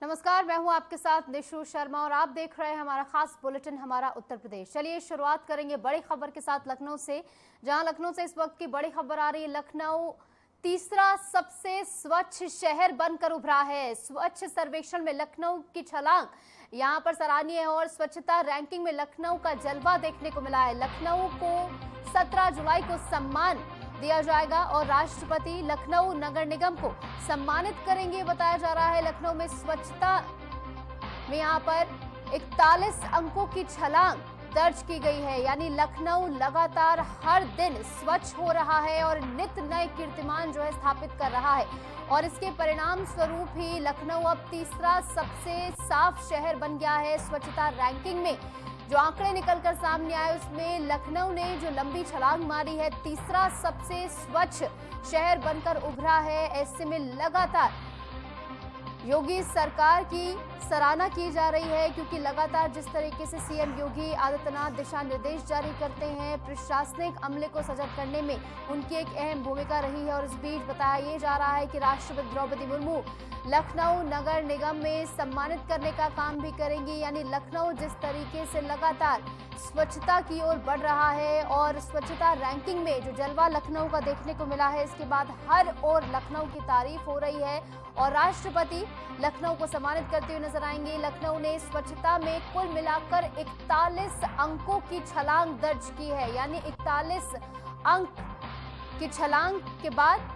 नमस्कार, मैं हूं आपके साथ निशु शर्मा और आप देख रहे हैं हमारा खास बुलेटिन हमारा उत्तर प्रदेश। चलिए शुरुआत करेंगे बड़ी खबर के साथ लखनऊ से, जहां लखनऊ से इस वक्त की बड़ी खबर आ रही है। लखनऊ तीसरा सबसे स्वच्छ शहर बनकर उभरा है। स्वच्छ सर्वेक्षण में लखनऊ की छलांग यहां पर सराहनीय है और स्वच्छता रैंकिंग में लखनऊ का जलवा देखने को मिला है। लखनऊ को 17 जुलाई को सम्मान दिया जाएगा और राष्ट्रपति लखनऊ नगर निगम को सम्मानित करेंगे, बताया जा रहा है। लखनऊ में स्वच्छता में यहां पर 41 अंकों की छलांग दर्ज की गई है, यानी लखनऊ लगातार हर दिन स्वच्छ हो रहा है और नित्य नए कीर्तिमान जो है स्थापित कर रहा है और इसके परिणाम स्वरूप ही लखनऊ अब तीसरा सबसे साफ शहर बन गया है। स्वच्छता रैंकिंग में जो आंकड़े निकलकर सामने आए उसमें लखनऊ ने जो लंबी छलांग मारी है, तीसरा सबसे स्वच्छ शहर बनकर उभरा है। ऐसे में लगातार योगी सरकार की सराहना की जा रही है, क्योंकि लगातार जिस तरीके से सीएम योगी आदित्यनाथ दिशा निर्देश जारी करते हैं, प्रशासनिक अमले को सजग करने में उनकी एक अहम भूमिका रही है। और इस बीच बताया ये जा रहा है कि राष्ट्रपति द्रौपदी मुर्मू लखनऊ नगर निगम में सम्मानित करने का काम भी करेंगी, यानी लखनऊ जिस तरीके से लगातार स्वच्छता की ओर बढ़ रहा है और स्वच्छता रैंकिंग में जो जलवा लखनऊ का देखने को मिला है, इसके बाद हर ओर लखनऊ की तारीफ हो रही है और राष्ट्रपति लखनऊ को सम्मानित करते हुए नजर आएंगे। लखनऊ ने स्वच्छता में कुल मिलाकर 41 अंकों की छलांग दर्ज की है, यानी 41 अंक की छलांग के बाद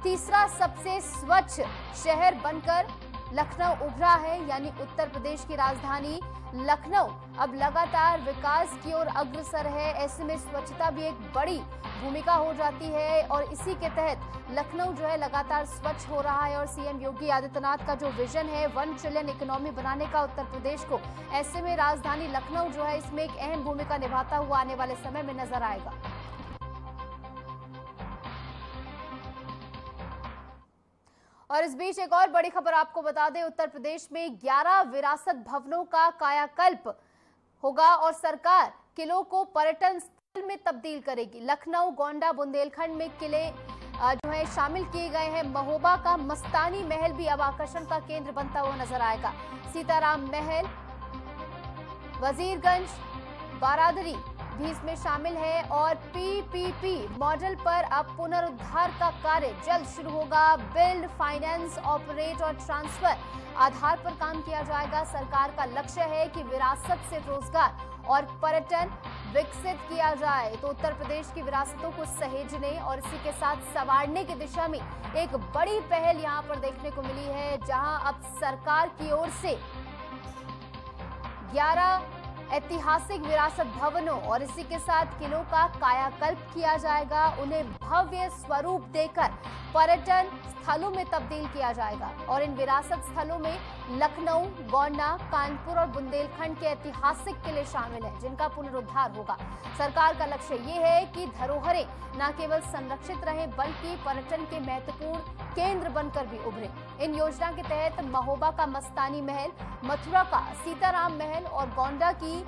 तीसरा सबसे स्वच्छ शहर बनकर लखनऊ उभरा है, यानी उत्तर प्रदेश की राजधानी लखनऊ अब लगातार विकास की ओर अग्रसर है। ऐसे में स्वच्छता भी एक बड़ी भूमिका हो जाती है और इसी के तहत लखनऊ जो है लगातार स्वच्छ हो रहा है। और सीएम योगी आदित्यनाथ का जो विजन है 1 ट्रिलियन इकोनॉमी बनाने का उत्तर प्रदेश को, ऐसे में राजधानी लखनऊ जो है इसमें एक अहम भूमिका निभाता हुआ आने वाले समय में नजर आएगा। और इस बीच एक और बड़ी खबर आपको बता दें, उत्तर प्रदेश में 11 विरासत भवनों का कायाकल्प होगा और सरकार किलों को पर्यटन स्थल में तब्दील करेगी। लखनऊ, गोंडा, बुंदेलखंड में किले जो है शामिल किए गए हैं। महोबा का मस्तानी महल भी अब आकर्षण का केंद्र बनता हुआ नजर आएगा। सीताराम महल, वजीरगंज, बारादरी भी इसमें शामिल है और पीपीपी मॉडल पर अब पुनरुद्धार का कार्य जल्द शुरू होगा। बिल्ड, फाइनेंस, ऑपरेट और ट्रांसफर आधार पर काम किया जाएगा। सरकार का लक्ष्य है कि विरासत से रोजगार और पर्यटन विकसित किया जाए। तो उत्तर प्रदेश की विरासतों को सहेजने और इसी के साथ संवारने की दिशा में एक बड़ी पहल यहां पर देखने को मिली है, जहां अब सरकार की ओर से 11 ऐतिहासिक विरासत भवनों और इसी के साथ किलों का कायाकल्प किया जाएगा। उन्हें भव्य स्वरूप देकर पर्यटन स्थलों में तब्दील किया जाएगा और इन विरासत स्थलों में लखनऊ, गोंडा, कानपुर और बुंदेलखंड के ऐतिहासिक किले शामिल हैं, जिनका पुनरुद्धार होगा। सरकार का लक्ष्य ये है कि धरोहरें न केवल संरक्षित रहें बल्कि पर्यटन के महत्वपूर्ण केंद्र बनकर भी उभरे। इन योजना के तहत महोबा का मस्तानी महल, मथुरा का सीताराम महल और गोंडा की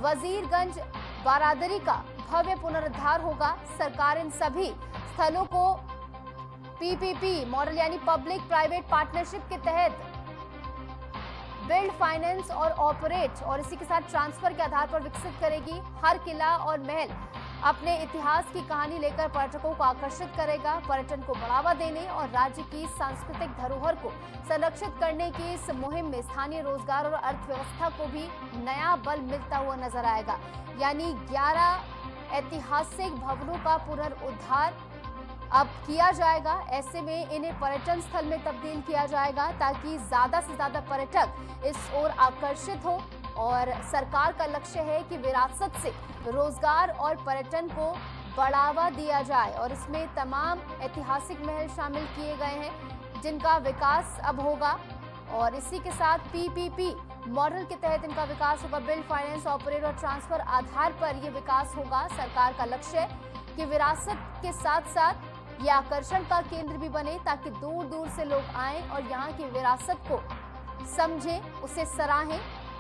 वजीरगंज बारादरी का भव्य पुनरुद्धार होगा। सरकार इन सभी स्थलों को पीपीपी मॉडल यानी पब्लिक प्राइवेट पार्टनरशिप के तहत बिल्ड, फाइनेंस और ऑपरेट और इसी के साथ ट्रांसफर के आधार पर विकसित करेगी। हर किला और महल अपने इतिहास की कहानी लेकर पर्यटकों को आकर्षित करेगा। पर्यटन को बढ़ावा देने और राज्य की सांस्कृतिक धरोहर को संरक्षित करने की इस मुहिम में स्थानीय रोजगार और अर्थव्यवस्था को भी नया बल मिलता हुआ नजर आएगा। यानी 11 ऐतिहासिक भवनों का पुनरुद्धार अब किया जाएगा। ऐसे में इन्हें पर्यटन स्थल में तब्दील किया जाएगा ताकि ज्यादा से ज्यादा पर्यटक इस ओर आकर्षित हो और सरकार का लक्ष्य है कि विरासत से रोजगार और पर्यटन को बढ़ावा दिया जाए। और इसमें तमाम ऐतिहासिक महल शामिल किए गए हैं जिनका विकास अब होगा और इसी के साथ पीपीपी मॉडल के तहत इनका विकास होगा। बिल्ड, फाइनेंस, ऑपरेट और ट्रांसफर आधार पर यह विकास होगा। सरकार का लक्ष्य है कि विरासत के साथ साथ ये आकर्षण का केंद्र भी बने ताकि दूर दूर से लोग आएं और यहाँ की विरासत को समझें, उसे सराहें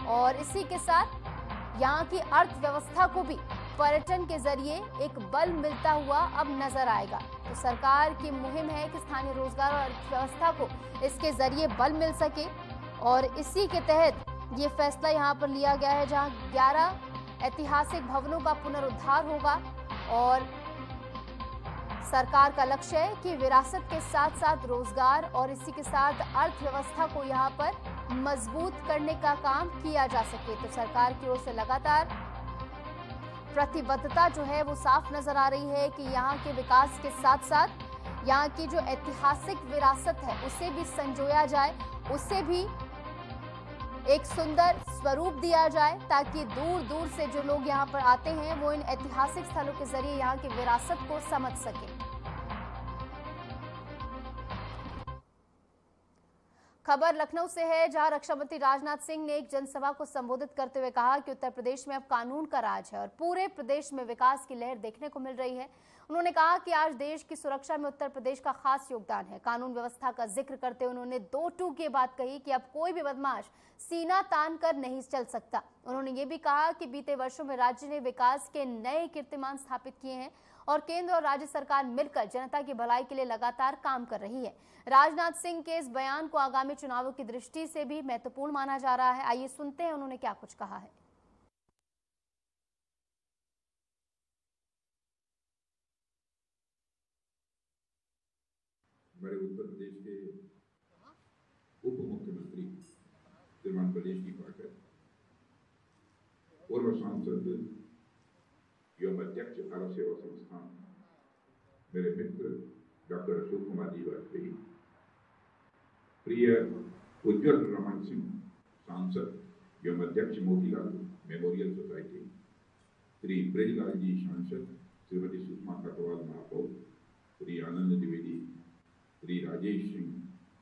और इसी के साथ यहाँ की अर्थव्यवस्था को भी पर्यटन के जरिए एक बल मिलता हुआ अब नजर आएगा। तो सरकार की मुहिम है कि स्थानीय रोजगार और अर्थव्यवस्था को इसके जरिए बल मिल सके और इसी के तहत ये फैसला यहां पर लिया गया है, जहां 11 ऐतिहासिक भवनों का पुनरुद्धार होगा और सरकार का लक्ष्य है कि विरासत के साथ साथ रोजगार और इसी के साथ अर्थव्यवस्था को यहां पर मजबूत करने का काम किया जा सके। तो सरकार की ओर से लगातार प्रतिबद्धता जो है वो साफ नजर आ रही है कि यहाँ के विकास के साथ साथ यहाँ की जो ऐतिहासिक विरासत है उसे भी संजोया जाए, उसे भी एक सुंदर स्वरूप दिया जाए, ताकि दूर दूर से जो लोग यहाँ पर आते हैं वो इन ऐतिहासिक स्थलों के जरिए यहाँ की विरासत को समझ सके। खबर लखनऊ से है, जहां रक्षा मंत्री राजनाथ सिंह ने एक जनसभा को संबोधित करते हुए कहा कि उत्तर प्रदेश में अब कानून का राज है और पूरे प्रदेश में विकास की लहर देखने को मिल रही है। उन्होंने कहा कि आज देश की सुरक्षा में उत्तर प्रदेश का खास योगदान है। कानून व्यवस्था का जिक्र करते हुए उन्होंने 2 टूक ये बात कही कि अब कोई भी बदमाश सीना तान कर नहीं चल सकता। उन्होंने ये भी कहा कि बीते वर्षों में राज्य ने विकास के नए कीर्तिमान स्थापित किए हैं और केंद्र और राज्य सरकार मिलकर जनता की भलाई के लिए लगातार काम कर रही है। राजनाथ सिंह के इस बयान को आगामी चुनावों की दृष्टि से भी महत्वपूर्ण माना जा रहा है। आइए सुनते हैं उन्होंने क्या कुछ कहा है। हमारे उत्तर प्रदेश के उप मुख्यमंत्री श्रीमान ब्रजेश जी पाठक, पूर्व सांसद एवं अध्यक्ष भारत सेवा संस्थान मेरे मित्र डॉक्टर अशोक कुमार जी वाजपेयी, प्रिय उज्ज्वल रमन सिंह सांसद एवं अध्यक्ष मोतीलाल मेमोरियल सोसाइटी, श्री ब्रजलाल जी सांसद, श्रीमती सुषमा खटवाल महापौर, Shri Anand Dwivedi, Shri Rajesh Singh,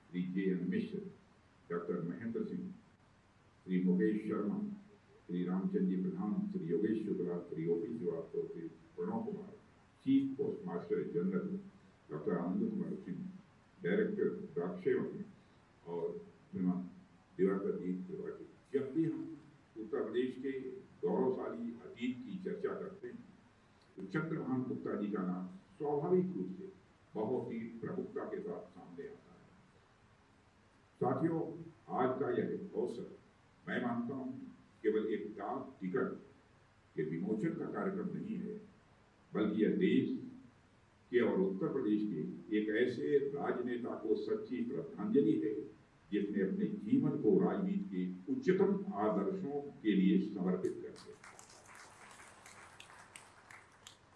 Shri J N. Mishra, doctor Mahendra Singh, Shri Mukesh Sharma, Shri Ramchandra ji Pradhan, Shri Yogesh Shukla, Shri O P. Srivastava, Shri Pranav Kumar, chief post master general, doctor Anand Kumar Singh, director डाक सेवा और श्रीमान दिवाकर जी त्रिपाठी। जब भी हम उत्तर प्रदेश के गौरवशाली अतीत की चर्चा करते हैं तो चंद्रभान गुप्ता जी का नाम स्वाभाविक रूप से बहुत ही प्रमुखता के साथ सामने आता है। साथियों, आज का यह अवसर मैं मानता हूं केवल एक डाक टिकट के विमोचन का कार्यक्रम नहीं है, बल्कि यह देश के और उत्तर प्रदेश के एक ऐसे राजनेता को सच्ची श्रद्धांजलि है जिसने अपने जीवन को राजनीति के उच्चतम आदर्शों के लिए समर्पित कर दिया।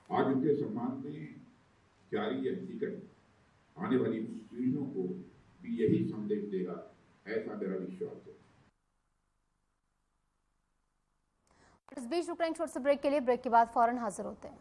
आज उनके सम्मान में जारी यह टिकट आने वाली पीढ़ियों को भी यही संदेश देगा, ऐसा मेरा विश्वास है। इस बीच रुक रहे हैं छोटे से ब्रेक के लिए। ब्रेक के बाद फौरन हाजिर होते हैं।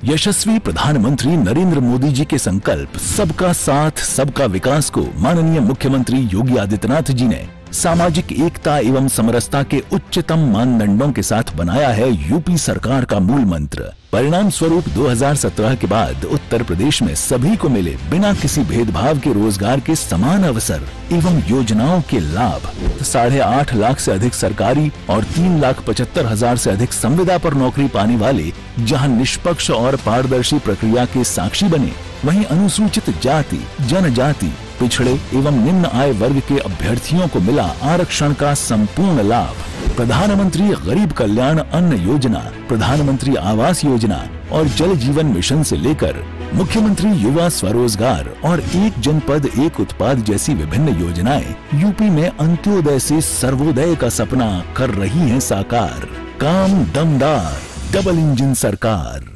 यशस्वी प्रधानमंत्री नरेंद्र मोदी जी के संकल्प सबका साथ सबका विकास को माननीय मुख्यमंत्री योगी आदित्यनाथ जी ने सामाजिक एकता एवं समरसता के उच्चतम मानदंडों के साथ बनाया है यूपी सरकार का मूल मंत्र। परिणाम स्वरूप 2017 के बाद उत्तर प्रदेश में सभी को मिले बिना किसी भेदभाव के रोजगार के समान अवसर एवं योजनाओं के लाभ। 8.5 लाख से अधिक सरकारी और 3,75,000 से अधिक संविदा पर नौकरी पाने वाले जहां निष्पक्ष और पारदर्शी प्रक्रिया के साक्षी बने, वहीं अनुसूचित जाति, जनजाति, पिछड़े एवं निम्न आय वर्ग के अभ्यर्थियों को मिला आरक्षण का संपूर्ण लाभ। प्रधानमंत्री गरीब कल्याण अन्न योजना, प्रधानमंत्री आवास योजना और जल जीवन मिशन से लेकर मुख्यमंत्री युवा स्वरोजगार और एक जनपद एक उत्पाद जैसी विभिन्न योजनाएं यूपी में अंत्योदय से सर्वोदय का सपना कर रही हैं साकार। काम दमदार, डबल इंजन सरकार।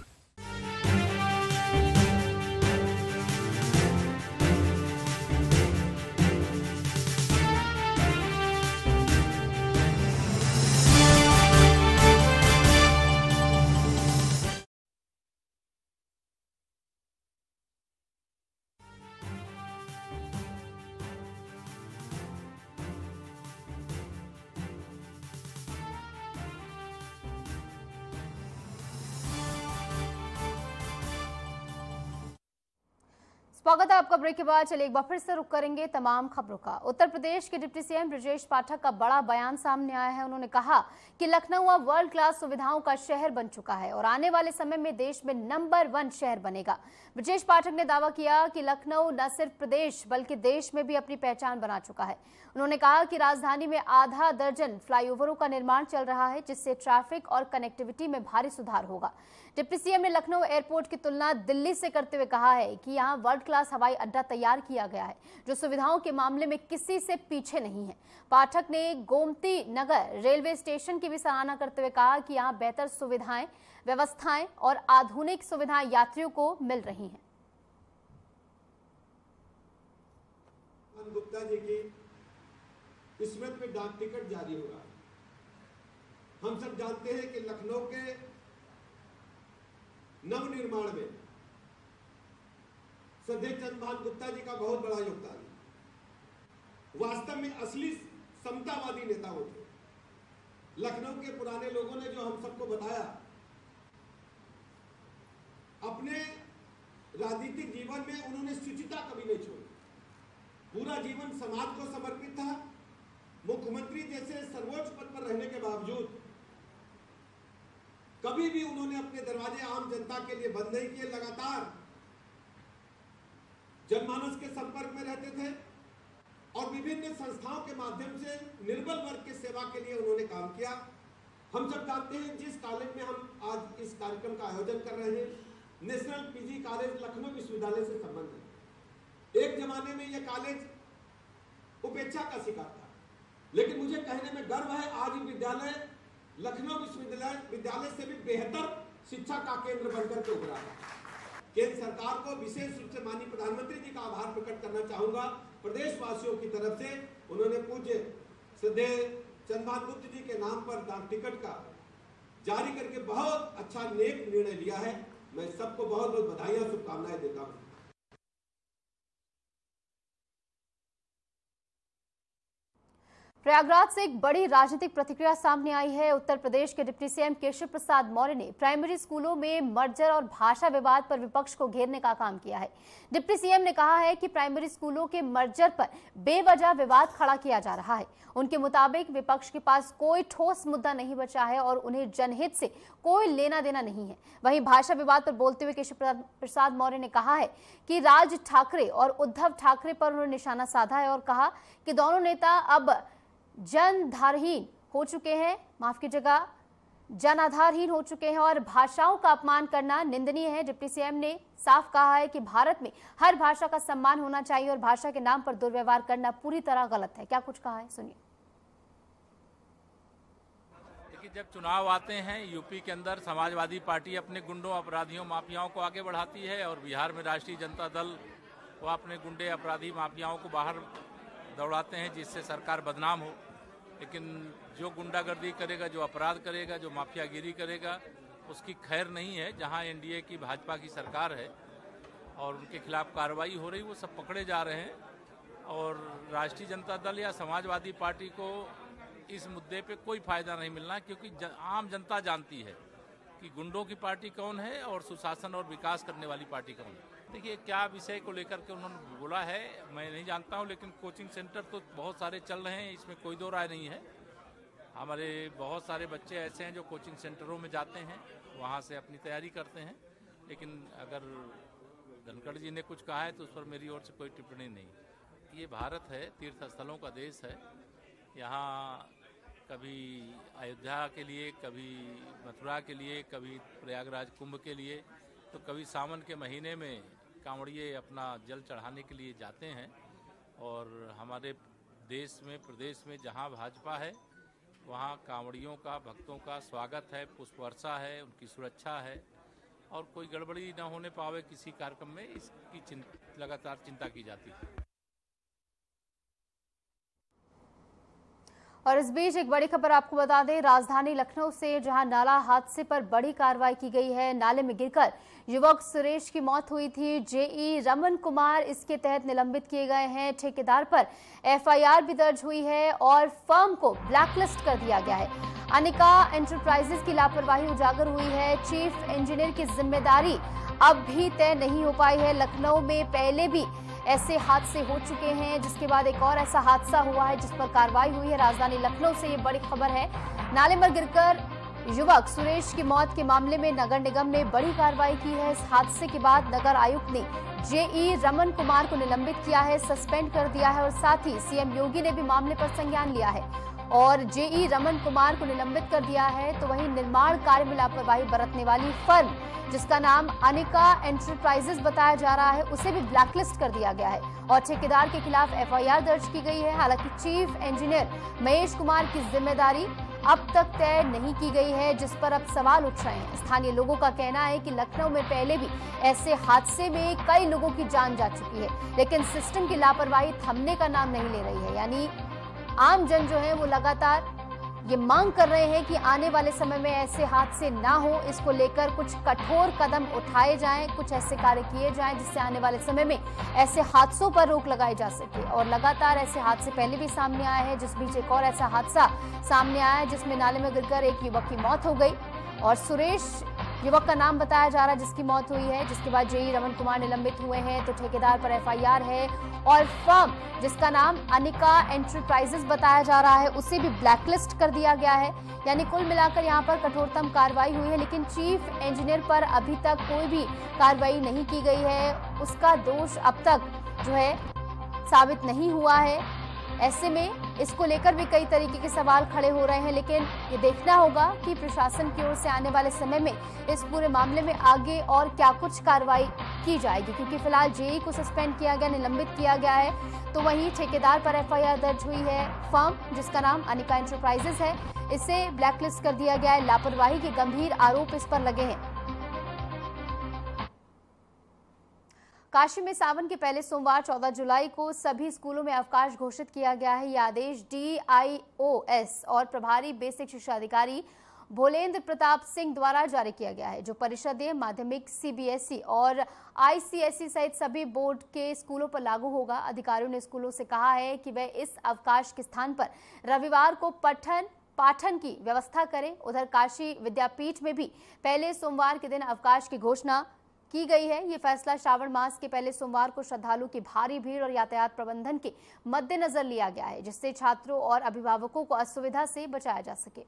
स्वागत है आपका। ब्रेक के बाद चलिए एक बार फिर से रुक करेंगे तमाम खबरों का। उत्तर प्रदेश के डिप्टी सीएम ब्रजेश पाठक का बड़ा बयान सामने आया है। उन्होंने कहा कि लखनऊ अब वर्ल्ड क्लास सुविधाओं का शहर बन चुका है और आने वाले समय में देश में नंबर 1 शहर बनेगा। ब्रजेश पाठक ने दावा किया कि लखनऊ न सिर्फ प्रदेश बल्कि देश में भी अपनी पहचान बना चुका है। उन्होंने कहा कि राजधानी में आधा दर्जन फ्लाईओवरों का निर्माण चल रहा है, जिससे ट्रैफिक और कनेक्टिविटी में भारी सुधार होगा। डिप्टी सीएम ने लखनऊ एयरपोर्ट की तुलना दिल्ली से करते हुए कहा है कि यहां वर्ल्ड क्लास हवाई अड्डा तैयार किया गया है, जो सुविधाओं के मामले में किसी से पीछे नहीं है। पाठक ने गोमती नगर रेलवे स्टेशन की भी सराहना करते हुए कहा कि यहां बेहतर सुविधाएं, व्यवस्थाएं और आधुनिक सुविधाएं यात्रियों को मिल रही हैं। गुप्ता जी की स्मृति में डाक टिकट जारी होगा। हम सब जानते हैं कि लखनऊ के नवनिर्माण में श्रद्धेय चंद्रभान गुप्ता जी का बहुत बड़ा योगदान है। वास्तव में असली समतावादी नेता वो थे। लखनऊ के पुराने लोगों ने जो हम सबको बताया, अपने राजनीतिक जीवन में उन्होंने शुचिता कभी नहीं छोड़ी। पूरा जीवन समाज को समर्पित था। मुख्यमंत्री जैसे सर्वोच्च पद पर रहने के बावजूद कभी भी उन्होंने अपने दरवाजे आम जनता के लिए बंद नहीं किए। लगातार जनमानस के संपर्क में रहते थे और विभिन्न संस्थाओं के माध्यम से निर्बल वर्ग की सेवा के लिए उन्होंने काम किया। हम सब जानते हैं जिस कॉलेज में हम आज इस कार्यक्रम का आयोजन कर रहे हैं, नेशनल पीजी कॉलेज लखनऊ विश्वविद्यालय से संबंध है। एक जमाने में यह कॉलेज उपेक्षा का शिकार था, लेकिन मुझे कहने में गर्व है आज ये विद्यालय लखनऊ विश्वविद्यालय से भी बेहतर शिक्षा का केंद्र बनकर के उभरा है। केंद्र सरकार को विशेष रूप से माननीय प्रधानमंत्री जी का आभार प्रकट करना चाहूंगा। प्रदेशवासियों की तरफ से उन्होंने पूज्य श्रद्धेय चंद्रभान गुप्ता जी के नाम पर डाक टिकट का जारी करके बहुत अच्छा नेक निर्णय लिया है। मैं सबको बहुत बहुत बधाई, शुभकामनाएं देता हूं। प्रयागराज से एक बड़ी राजनीतिक प्रतिक्रिया सामने आई है। उत्तर प्रदेश के डिप्टी सीएम केशव प्रसाद मौर्य ने प्राइमरी स्कूलों में मर्जर और भाषा विवाद पर विपक्ष को घेरने का काम किया है। डिप्टी सीएम ने कहा है कि प्राइमरी स्कूलों के मर्जर पर बेवजह विवाद खड़ा किया जा रहा है। उनके मुताबिक विपक्ष के पास कोई ठोस मुद्दा नहीं बचा है और उन्हें जनहित से कोई लेना देना नहीं है। वहीं भाषा विवाद पर बोलते हुए केशव प्रसाद मौर्य ने कहा है कि राज ठाकरे और उद्धव ठाकरे पर उन्होंने निशाना साधा है और कहा कि दोनों नेता अब जनधारहीन हो चुके हैं, माफ कीजिएगा, जनाधारहीन हो चुके हैं और भाषाओं का अपमान करना निंदनीय है। डिप्टी सीएम ने साफ कहा है कि भारत में हर भाषा का सम्मान होना चाहिए और भाषा के नाम पर दुर्व्यवहार करना पूरी तरह गलत है। क्या कुछ कहा है, सुनिए। देखिए, जब चुनाव आते हैं यूपी के अंदर समाजवादी पार्टी अपने गुंडों, अपराधियों, माफियाओं को आगे बढ़ाती है और बिहार में राष्ट्रीय जनता दल वो अपने गुंडे, अपराधी, माफियाओं को बाहर दौड़ाते हैं जिससे सरकार बदनाम हो। लेकिन जो गुंडागर्दी करेगा, जो अपराध करेगा, जो माफियागिरी करेगा, उसकी खैर नहीं है। जहां एनडीए की भाजपा की सरकार है और उनके खिलाफ कार्रवाई हो रही, वो सब पकड़े जा रहे हैं और राष्ट्रीय जनता दल या समाजवादी पार्टी को इस मुद्दे पे कोई फायदा नहीं मिलना, क्योंकि आम जनता जानती है कि गुंडों की पार्टी कौन है और सुशासन और विकास करने वाली पार्टी कौन है। देखिए, क्या विषय को लेकर के उन्होंने बोला है मैं नहीं जानता हूं, लेकिन कोचिंग सेंटर तो बहुत सारे चल रहे हैं, इसमें कोई दो राय नहीं है। हमारे बहुत सारे बच्चे ऐसे हैं जो कोचिंग सेंटरों में जाते हैं, वहां से अपनी तैयारी करते हैं। लेकिन अगर धनखड़ जी ने कुछ कहा है तो उस पर मेरी ओर से कोई टिप्पणी नहीं। ये भारत है, तीर्थ स्थलों का देश है। यहाँ कभी अयोध्या के लिए, कभी मथुरा के लिए, कभी प्रयागराज कुंभ के लिए, तो कभी सावन के महीने में कांवड़िए अपना जल चढ़ाने के लिए जाते हैं। और हमारे देश में, प्रदेश में जहाँ भाजपा है वहाँ कांवड़ियों का, भक्तों का स्वागत है, पुष्प वर्षा है, उनकी सुरक्षा है और कोई गड़बड़ी न होने पावे किसी कार्यक्रम में, इसकी लगातार चिंता की जाती है। और इस बीच एक बड़ी खबर आपको बता दें, राजधानी लखनऊ से जहां नाला हादसे पर बड़ी कार्रवाई की गई है। नाले में गिरकर युवक सुरेश की मौत हुई थी। जेई रमन कुमार इसके तहत निलंबित किए गए हैं। ठेकेदार पर एफआईआर भी दर्ज हुई है और फर्म को ब्लैकलिस्ट कर दिया गया है। अनिका एंटरप्राइजेज की लापरवाही उजागर हुई है। चीफ इंजीनियर की जिम्मेदारी अब भी तय नहीं हो पाई है। लखनऊ में पहले भी ऐसे हादसे हो चुके हैं, जिसके बाद एक और ऐसा हादसा हुआ है जिस पर कार्रवाई हुई है। राजधानी लखनऊ से ये बड़ी खबर है। नाले में गिरकर युवक सुरेश की मौत के मामले में नगर निगम ने बड़ी कार्रवाई की है। इस हादसे के बाद नगर आयुक्त ने जेई रमन कुमार को निलंबित किया है, सस्पेंड कर दिया है और साथ ही सीएम योगी ने भी मामले पर संज्ञान लिया है और जेई रमन कुमार को निलंबित कर दिया है। तो वहीं निर्माण कार्य में लापरवाही बरतने वाली फर्म जिसका नाम अनिका एंटरप्राइजेज बताया जा रहा है, उसे भी ब्लैकलिस्ट कर दिया गया है और ठेकेदार के खिलाफ एफआईआर दर्ज की गई है। हालांकि चीफ इंजीनियर महेश कुमार की जिम्मेदारी अब तक तय नहीं की गई है, जिस पर अब सवाल उठ रहे हैं। स्थानीय लोगों का कहना है कि लखनऊ में पहले भी ऐसे हादसे में कई लोगों की जान जा चुकी है, लेकिन सिस्टम की लापरवाही थमने का नाम नहीं ले रही है। यानी आम जन जो है वो लगातार ये मांग कर रहे हैं कि आने वाले समय में ऐसे हादसे ना हो, इसको लेकर कुछ कठोर कदम उठाए जाएं, कुछ ऐसे कार्य किए जाएं जिससे आने वाले समय में ऐसे हादसों पर रोक लगाई जा सके। और लगातार ऐसे हादसे पहले भी सामने आए हैं, जिस बीच एक और ऐसा हादसा सामने आया है जिसमें नाले में गिरकर एक युवक की मौत हो गई और सुरेश युवक का नाम बताया जा रहा है जिसकी मौत हुई है। जिसके बाद जेई रमन कुमार निलंबित हुए हैं। तो ठेकेदार पर एफआईआर है और फर्म जिसका नाम अनिका एंटरप्राइजेज बताया जा रहा है उसे भी ब्लैकलिस्ट कर दिया गया है। यानी कुल मिलाकर यहां पर कठोरतम कार्रवाई हुई है, लेकिन चीफ इंजीनियर पर अभी तक कोई भी कार्रवाई नहीं की गई है। उसका दोष अब तक जो है साबित नहीं हुआ है। ऐसे में इसको लेकर भी कई तरीके के सवाल खड़े हो रहे हैं, लेकिन ये देखना होगा कि प्रशासन की ओर से आने वाले समय में इस पूरे मामले में आगे और क्या कुछ कार्रवाई की जाएगी, क्योंकि फिलहाल जेई को सस्पेंड किया गया, निलंबित किया गया है। तो वहीं ठेकेदार पर एफआईआर दर्ज हुई है। फर्म जिसका नाम अनिका एंटरप्राइजेज है, इसे ब्लैकलिस्ट कर दिया गया है। लापरवाही के गंभीर आरोप इस पर लगे हैं। काशी में सावन के पहले सोमवार 14 जुलाई को सभी स्कूलों में अवकाश घोषित किया गया है। यह आदेश डीआईओएस और प्रभारी बेसिक शिक्षा अधिकारी भोलेंद्र प्रताप सिंह द्वारा जारी किया गया है, जो परिषदीय माध्यमिक सीबीएसई और आईसीएसई सहित सभी बोर्ड के स्कूलों पर लागू होगा। अधिकारियों ने स्कूलों से कहा है कि वे इस अवकाश के स्थान पर रविवार को पाठन की व्यवस्था करें। उधर काशी विद्यापीठ में भी पहले सोमवार के दिन अवकाश की घोषणा की गई है। ये फैसला श्रावण मास के पहले सोमवार को श्रद्धालु की भारी भीड़ और यातायात प्रबंधन के मद्देनजर लिया गया है, जिससे छात्रों और अभिभावकों को असुविधा से बचाया जा सके।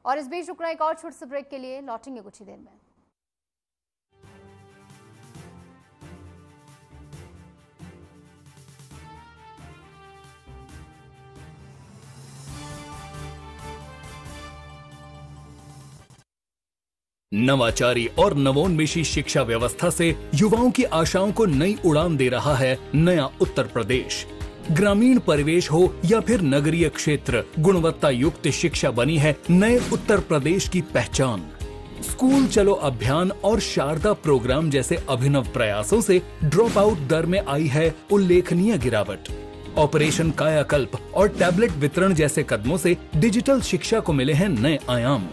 और इस बीच रुकना एक और छोटे से ब्रेक के लिए, लौटेंगे कुछ ही देर में। नवाचारी और नवोन्मेषी शिक्षा व्यवस्था से युवाओं की आशाओं को नई उड़ान दे रहा है नया उत्तर प्रदेश। ग्रामीण परिवेश हो या फिर नगरीय क्षेत्र, गुणवत्ता युक्त शिक्षा बनी है नए उत्तर प्रदेश की पहचान। स्कूल चलो अभियान और शारदा प्रोग्राम जैसे अभिनव प्रयासों से ड्रॉप आउट दर में आई है उल्लेखनीय गिरावट। ऑपरेशन कायाकल्प और टैबलेट वितरण जैसे कदमों से डिजिटल शिक्षा को मिले हैं नए आयाम।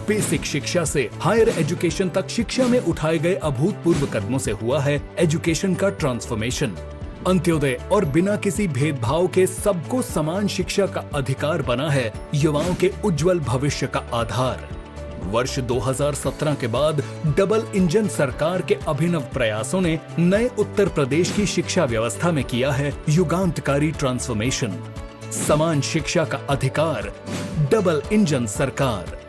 बेसिक शिक्षा से हायर एजुकेशन तक शिक्षा में उठाए गए अभूतपूर्व कदमों से हुआ है एजुकेशन का ट्रांसफॉर्मेशन। अंत्योदय और बिना किसी भेदभाव के सबको समान शिक्षा का अधिकार बना है युवाओं के उज्जवल भविष्य का आधार। वर्ष 2017 के बाद डबल इंजन सरकार के अभिनव प्रयासों ने नए उत्तर प्रदेश की शिक्षा व्यवस्था में किया है युगांतकारी ट्रांसफॉर्मेशन। समान शिक्षा का अधिकार, डबल इंजन सरकार।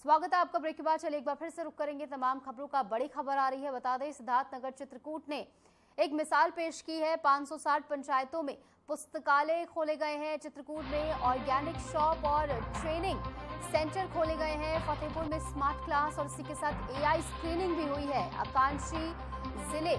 स्वागत है आपका। ब्रेक के बाद चलिए एक बार फिर से रुक करेंगे तमाम खबरों का। बड़ी खबर आ रही है, बता दें सिद्धार्थनगर चित्रकूट ने एक मिसाल पेश की है। 560 पंचायतों में पुस्तकालय खोले गए हैं। चित्रकूट में ऑर्गेनिक शॉप और ट्रेनिंग सेंटर खोले गए हैं। फतेहपुर में स्मार्ट क्लास और इसी के साथ AI स्क्रीनिंग भी हुई है। आकांक्षी जिले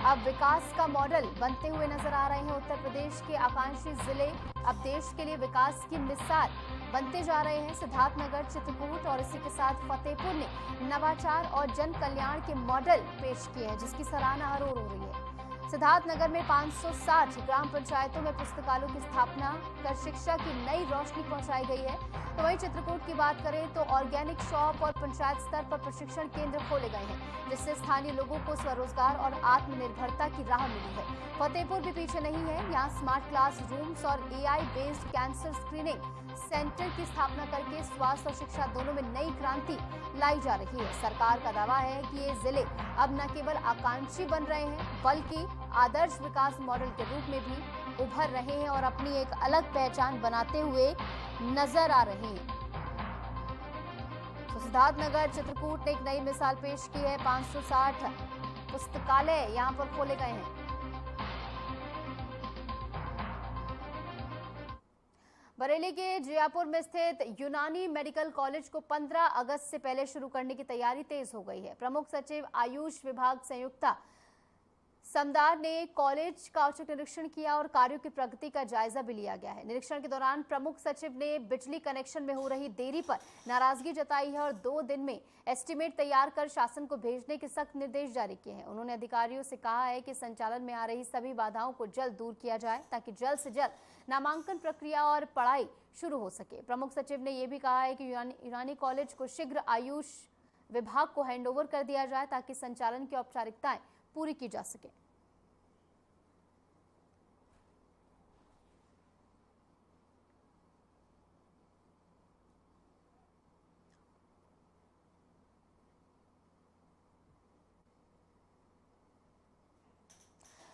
अब विकास का मॉडल बनते हुए नजर आ रहे हैं। उत्तर प्रदेश के आकांक्षी जिले अब देश के लिए विकास की मिसाल बनते जा रहे हैं। सिद्धार्थनगर, चित्रकूट और इसी के साथ फतेहपुर ने नवाचार और जन कल्याण के मॉडल पेश किए हैं, जिसकी सराहना हर ओर हो रही है। सिद्धार्थनगर में 560 ग्राम पंचायतों में पुस्तकालयों की स्थापना कर शिक्षा की नई रोशनी पहुंचाई गई है। तो वहीं चित्रकूट की बात करें तो ऑर्गेनिक शॉप और पंचायत स्तर पर प्रशिक्षण केंद्र खोले गए हैं, जिससे स्थानीय लोगों को स्वरोजगार और आत्मनिर्भरता की राह मिली है। फतेहपुर भी पीछे नहीं है। यहाँ स्मार्ट क्लास रूम्स और AI based cancer screening centre की स्थापना करके स्वास्थ्य और शिक्षा दोनों में नई क्रांति लाई जा रही है। सरकार का दावा है कि ये जिले अब न केवल आकांक्षी बन रहे हैं, बल्कि आदर्श विकास मॉडल के रूप में भी उभर रहे हैं और अपनी एक अलग पहचान बनाते हुए नजर आ रहे हैं। तो सिद्धार्थनगर, चित्रकूट ने एक नई मिसाल पेश की है। 560 पुस्तकालय यहाँ पर खोले गए हैं। बरेली के जियापुर में स्थित यूनानी मेडिकल कॉलेज को 15 अगस्त से पहले शुरू करने की तैयारी तेज हो गई है। प्रमुख सचिव आयुष विभाग संयुक्ता समदार ने कॉलेज का औचक निरीक्षण किया और कार्यों की प्रगति का जायजा भी लिया गया है। निरीक्षण के दौरान प्रमुख सचिव ने बिजली कनेक्शन में हो रही देरी पर नाराजगी जताई है और 2 दिन में एस्टीमेट तैयार कर शासन को भेजने के सख्त निर्देश जारी किए हैं। उन्होंने अधिकारियों से कहा है कि संचालन में आ रही सभी बाधाओं को जल्द दूर किया जाए, ताकि जल्द से जल्द नामांकन प्रक्रिया और पढ़ाई शुरू हो सके। प्रमुख सचिव ने यह भी कहा है कि यूनानी कॉलेज को शीघ्र आयुष विभाग को हैंडओवर कर दिया जाए, ताकि संचालन की औपचारिकताएं पूरी की जा सके।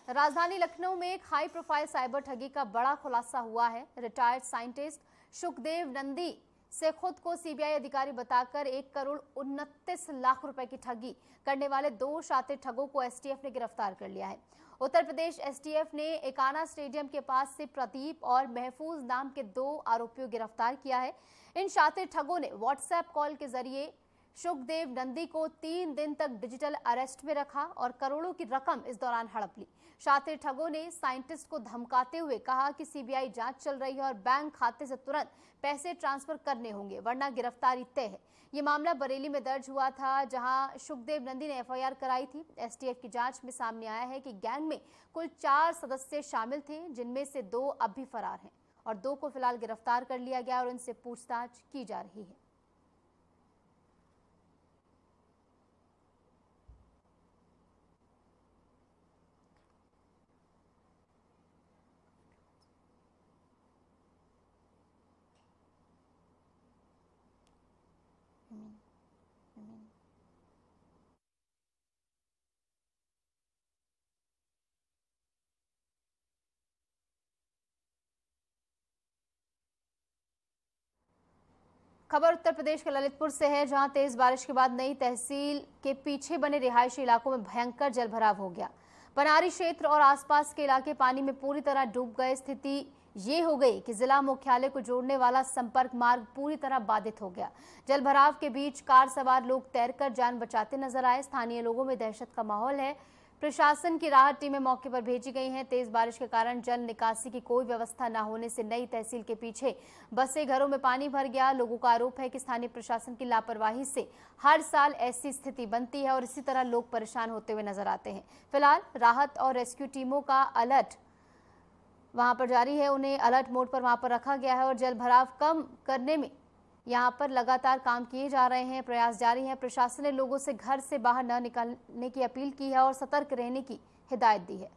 राजधानी लखनऊ में एक हाई प्रोफाइल साइबर ठगी का बड़ा खुलासा हुआ है। रिटायर्ड साइंटिस्ट सुखदेव नंदी से खुद को सीबीआई अधिकारी बताकर 1 करोड़ 29 लाख रुपए की ठगी करने वाले 2 शातिर ठगों को एसटीएफ ने गिरफ्तार कर लिया है। उत्तर प्रदेश एसटीएफ ने एकाना स्टेडियम के पास से प्रदीप और महफूज नाम के 2 आरोपियों गिरफ्तार किया है। इन शातिर ठगों ने व्हाट्सएप कॉल के जरिए सुखदेव नंदी को 3 दिन तक डिजिटल अरेस्ट में रखा और करोड़ों की रकम इस दौरान हड़प ली। शातिर ठगों ने साइंटिस्ट को धमकाते हुए कहा कि सीबीआई जांच चल रही है और बैंक खाते से तुरंत पैसे ट्रांसफर करने होंगे, वरना गिरफ्तारी तय है। ये मामला बरेली में दर्ज हुआ था, जहां सुखदेव नंदी ने एफआईआर कराई थी। एसटीएफ की जांच में सामने आया है कि गैंग में कुल 4 सदस्य शामिल थे, जिनमें से 2 अब भी फरार हैं और 2 को फिलहाल गिरफ्तार कर लिया गया और उनसे पूछताछ की जा रही है। खबर उत्तर प्रदेश के ललितपुर से है, जहां तेज बारिश के बाद नई तहसील के पीछे बने रिहायशी इलाकों में भयंकर जलभराव हो गया। पनारी क्षेत्र और आसपास के इलाके पानी में पूरी तरह डूब गए। स्थिति ये हो गई कि जिला मुख्यालय को जोड़ने वाला संपर्क मार्ग पूरी तरह बाधित हो गया। जलभराव के बीच कार सवार लोग तैरकर जान बचाते नजर आए। स्थानीय लोगों में दहशत का माहौल है। प्रशासन की राहत टीमें मौके पर भेजी गई हैं। तेज बारिश के कारण जल निकासी की कोई व्यवस्था न होने से नई तहसील के पीछे बसे घरों में पानी भर गया। लोगों का आरोप है कि स्थानीय प्रशासन की लापरवाही से हर साल ऐसी स्थिति बनती है और इसी तरह लोग परेशान होते हुए नजर आते हैं। फिलहाल राहत और रेस्क्यू टीमों का अलर्ट वहां पर जारी है, उन्हें अलर्ट मोड पर वहां पर रखा गया है और जल भराव कम करने में यहां पर लगातार काम किए जा रहे हैं, प्रयास जारी हैं। प्रशासन ने लोगों से घर से बाहर न निकलने की अपील की है और सतर्क रहने की हिदायत दी है।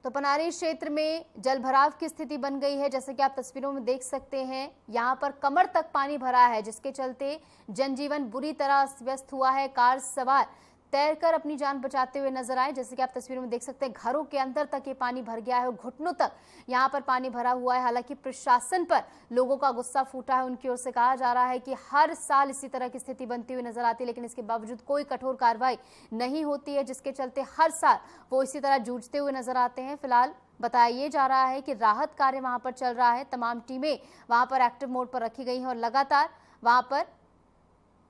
तो पनारी क्षेत्र में जलभराव की स्थिति बन गई है, जैसे कि आप तस्वीरों में देख सकते हैं। यहां पर कमर तक पानी भरा है, जिसके चलते जनजीवन बुरी तरह अस्त व्यस्त हुआ है। कार सवार तैरकर अपनी जान बचाते हुए नजर आए। जैसे कि आप तस्वीरों में देख सकते हैं, घरों के अंदर तक ये पानी भर गया है और घुटनों तक यहाँ पर पानी भरा हुआ है। हालांकि प्रशासन पर लोगों का गुस्सा फूटा है। उनकी ओर से कहा जा रहा है कि हर साल इसी तरह की स्थिति बनती हुई नजर आती है, लेकिन इसके बावजूद कोई कठोर कार्रवाई नहीं होती है, जिसके चलते हर साल वो इसी तरह जूझते हुए नजर आते हैं। फिलहाल बताया जा रहा है कि राहत कार्य वहां पर चल रहा है। तमाम टीमें वहां पर एक्टिव मोड पर रखी गई हैं और लगातार वहां पर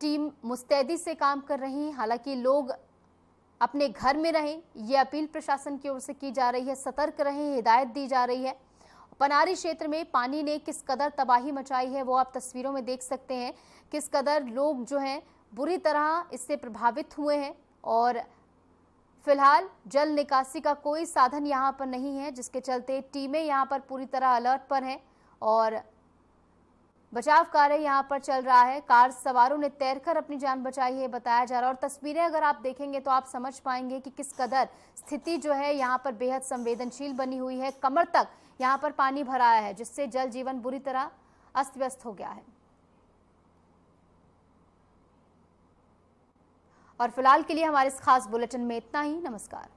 टीम मुस्तैदी से काम कर रही है। हालांकि लोग अपने घर में रहें, ये अपील प्रशासन की ओर से की जा रही है। सतर्क रहें, हिदायत दी जा रही है। पनारी क्षेत्र में पानी ने किस कदर तबाही मचाई है वो आप तस्वीरों में देख सकते हैं। किस कदर लोग जो हैं बुरी तरह इससे प्रभावित हुए हैं और फिलहाल जल निकासी का कोई साधन यहाँ पर नहीं है, जिसके चलते टीमें यहाँ पर पूरी तरह अलर्ट पर हैं और बचाव कार्य यहाँ पर चल रहा है। कार सवारों ने तैरकर अपनी जान बचाई है बताया जा रहा है और तस्वीरें अगर आप देखेंगे तो आप समझ पाएंगे कि किस कदर स्थिति जो है यहाँ पर बेहद संवेदनशील बनी हुई है। कमर तक यहाँ पर पानी भरा है, जिससे जल जीवन बुरी तरह अस्त व्यस्त हो गया है। और फिलहाल के लिए हमारे इस खास बुलेटिन में इतना ही। नमस्कार।